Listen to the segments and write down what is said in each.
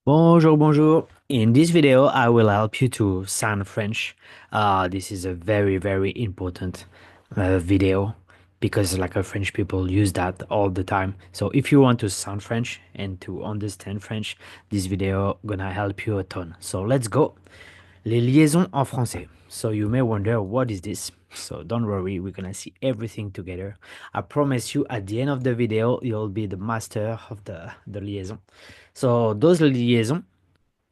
Bonjour, bonjour. In this video, I will help you to sound French. This is a very, very important video because like French people use that all the time. So if you want to sound French and to understand French, this video gonna help you a ton. So let's go. Les liaisons en français. So you may wonder what is this? So don't worry, we're gonna see everything together. I promise you at the end of the video, you'll be the master of the liaison. So those liaisons,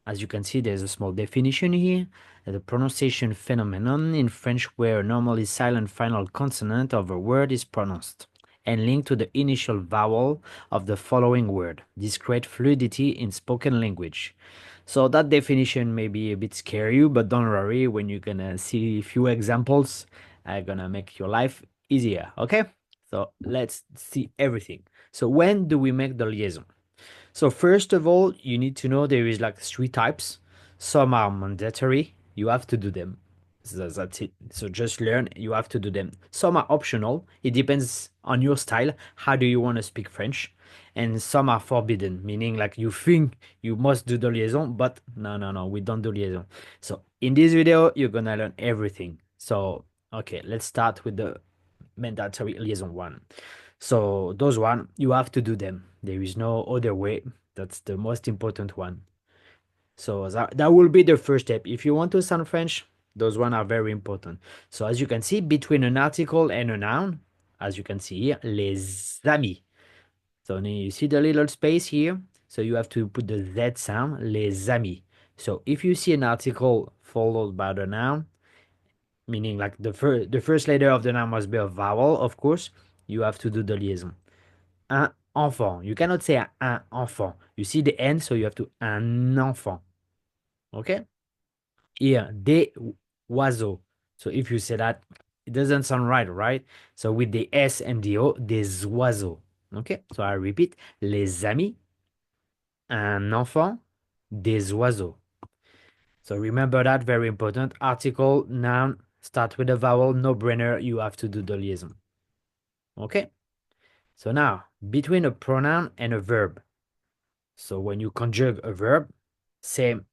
as you can see, there's a small definition here. The pronunciation phenomenon in French where a normally silent final consonant of a word is pronounced and linked to the initial vowel of the following word. This creates fluidity in spoken language. So that definition may be a bit scary, but don't worry, when you're gonna see a few examples, I'm gonna make your life easier, okay? So let's see everything. So when do we make the liaison? So first of all, you need to know there is like three types. Some are mandatory, you have to do them. So that's it. So just learn, you have to do them. Some are optional. It depends on your style. How do you want to speak French? And some are forbidden, meaning like you think you must do the liaison, but no, no, no, we don't do liaison. So in this video, you're gonna learn everything. So, okay, let's start with the mandatory liaison one. So those one, you have to do them. There is no other way. That's the most important one. So that will be the first step. If you want to sound French, those one are very important. So as you can see, between an article and a noun, as you can see here, les amis. So now you see the little space here. So you have to put the Z sound, les amis. So if you see an article followed by the noun, meaning like the first letter of the noun must be a vowel, of course, you have to do the liaison. Un enfant. You cannot say un enfant. You see the N, so you have to un enfant. Okay? Here, des oiseaux. So if you say that, it doesn't sound right, right? So with the S and the O, des oiseaux. Okay? So I repeat, les amis, un enfant, des oiseaux. So remember that, very important. Article, noun, start with a vowel, no brainer, you have to do the liaison. Okay? So now, between a pronoun and a verb. So when you conjugate a verb, same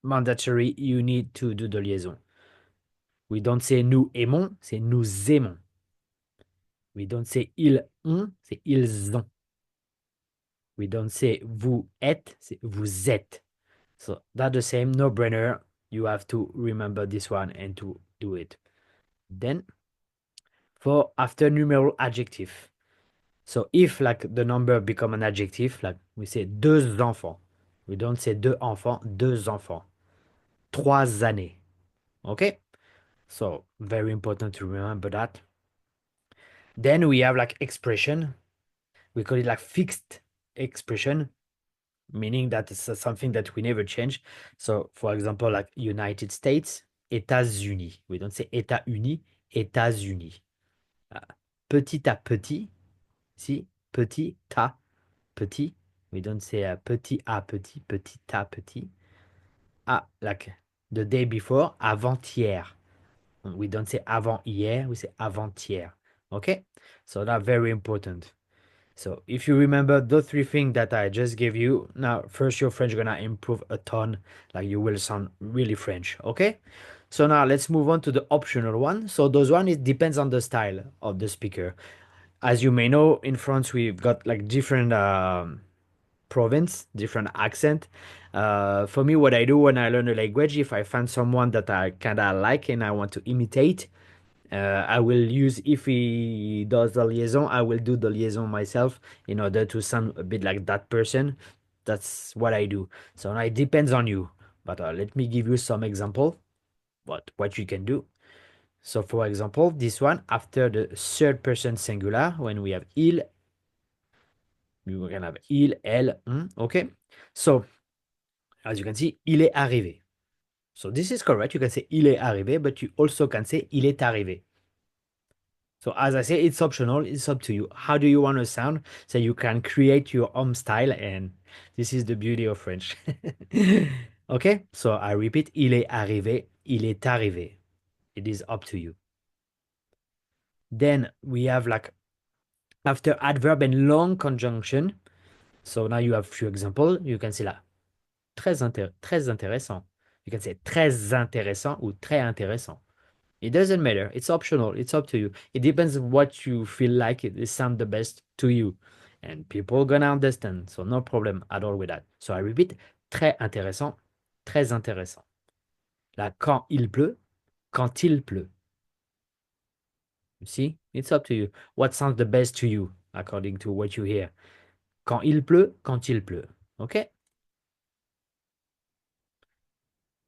mandatory, you need to do the liaison. We don't say nous aimons, c'est nous aimons. We don't say ils ont, c'est ils ont. We don't say vous êtes, c'est vous êtes. So that's the same, no brainer. You have to remember this one and to do it. Then for after numeral adjective. So if like the number become an adjective, like we say deux enfants. We don't say deux enfants, deux enfants. 3 années. Okay? So very important to remember that. Then we have like expression. We call it like fixed expression, meaning that it's something that we never change. So for example, like United States, États-Unis. We don't say États-Unis, États-Unis. Uh, petit à petit, si, petit à petit. We don't say petit à petit, petit à petit. Ah, like the day before, avant-hier. We don't say avant-hier, we say avant-hier. Okay? So that's very important. So if you remember those three things that I just gave you, now first your French gonna improve a ton. Like you will sound really French. Okay? So now let's move on to the optional one. So those one, it depends on the style of the speaker. As you may know, in France we've got like different province, different accent. For me, what I do when I learn a language, if I find someone that I kind of like and I want to imitate, I will use, if he does the liaison, I will do the liaison myself in order to sound a bit like that person. That's what I do. So now it depends on you. But let me give you some example, what you can do. So for example, this one, after the third person singular, when we have il, we can have il, elle, okay? So as you can see, il est arrivé. So this is correct. You can say il est arrivé, but you also can say il est arrivé. So as I say, it's optional. It's up to you. How do you want to sound? So you can create your own style, and this is the beauty of French. Okay, so I repeat, il est arrivé, il est arrivé. It is up to you. Then we have like after adverb and long conjunction. So now you have few example. You can say like très intéressant. You can say très intéressant ou très intéressant. It doesn't matter. It's optional. It's up to you. It depends on what you feel like it sound the best to you. And people gonna understand. So no problem at all with that. So I repeat, très intéressant, très intéressant. Là, quand il pleut. You see? It's up to you. What sounds the best to you according to what you hear. Quand il pleut. Okay?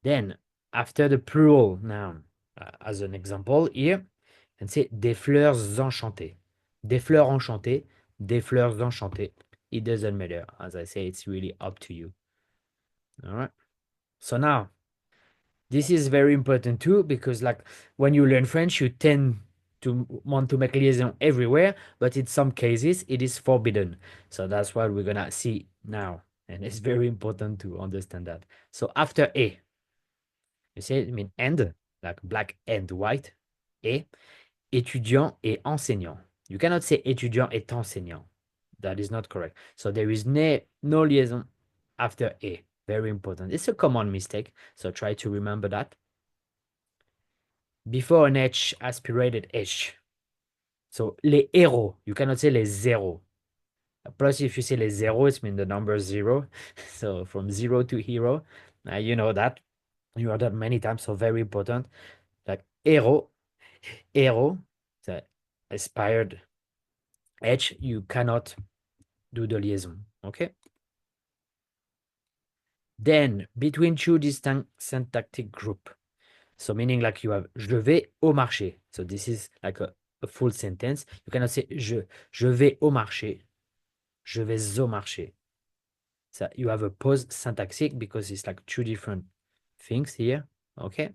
Then, after the plural noun, as an example here, and say des fleurs enchantées. Des fleurs enchantées, des fleurs enchantées. It doesn't matter. As I say, it's really up to you. All right. So now, this is very important too, because like when you learn French, you tend to want to make liaison everywhere, but in some cases, it is forbidden. So that's what we're gonna see now. And it's very important to understand that. So after A, you say, I mean, and, like black and white, et, étudiant et enseignant. You cannot say étudiant et enseignant. That is not correct. So there is no liaison after a. Very important. It's a common mistake. So try to remember that. Before an H, aspirated H. So les héros. You cannot say les zéros. Plus, if you say les zéros, it means the number zero. So from zero to hero. You know that. You heard that many times. So very important. Like héros. Héros. So aspired H. You cannot do the liaison. Okay. Then, between two distinct syntactic group. So meaning like you have je vais au marché. So this is like a full sentence. You cannot say je vais au marché. Je vais au marché. So you have a pause syntactic because it's like two different things here. Okay.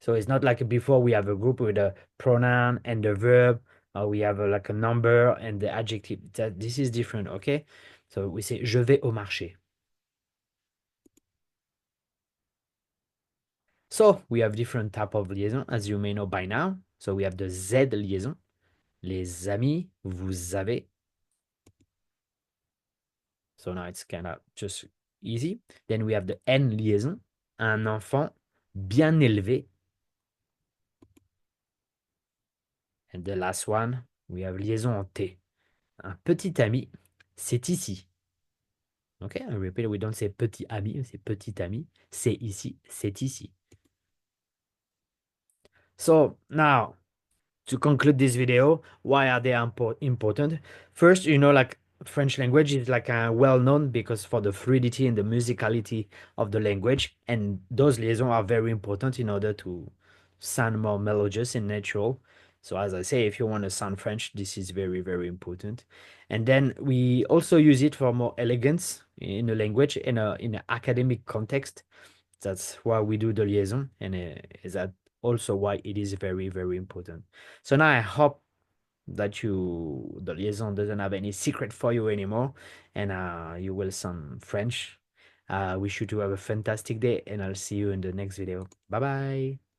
So it's not like before we have a group with a pronoun and the verb. We have like a number and the adjective. This is different. Okay. So we say je vais au marché. So we have different type of liaison, as you may know by now. So we have the Z liaison. Les amis, vous avez. So now it's kind of just easy. Then we have the N liaison. Un enfant bien élevé. And the last one, we have liaison en T. Un petit ami, c'est ici. Okay, I repeat, we don't say petit ami, c'est petit ami. C'est ici, c'est ici. So now, to conclude this video, why are they important? First, like French language is like well known because for the fluidity and the musicality of the language, and those liaisons are very important in order to sound more melodious and natural. So as I say, if you want to sound French, this is very, very important. And then we also use it for more elegance in the language in an academic context. That's why we do the liaison, and is that also why it is very, very important. So now I hope that the liaison doesn't have any secret for you anymore, and you will sound French. Wish you to have a fantastic day, and I'll see you in the next video. Bye bye.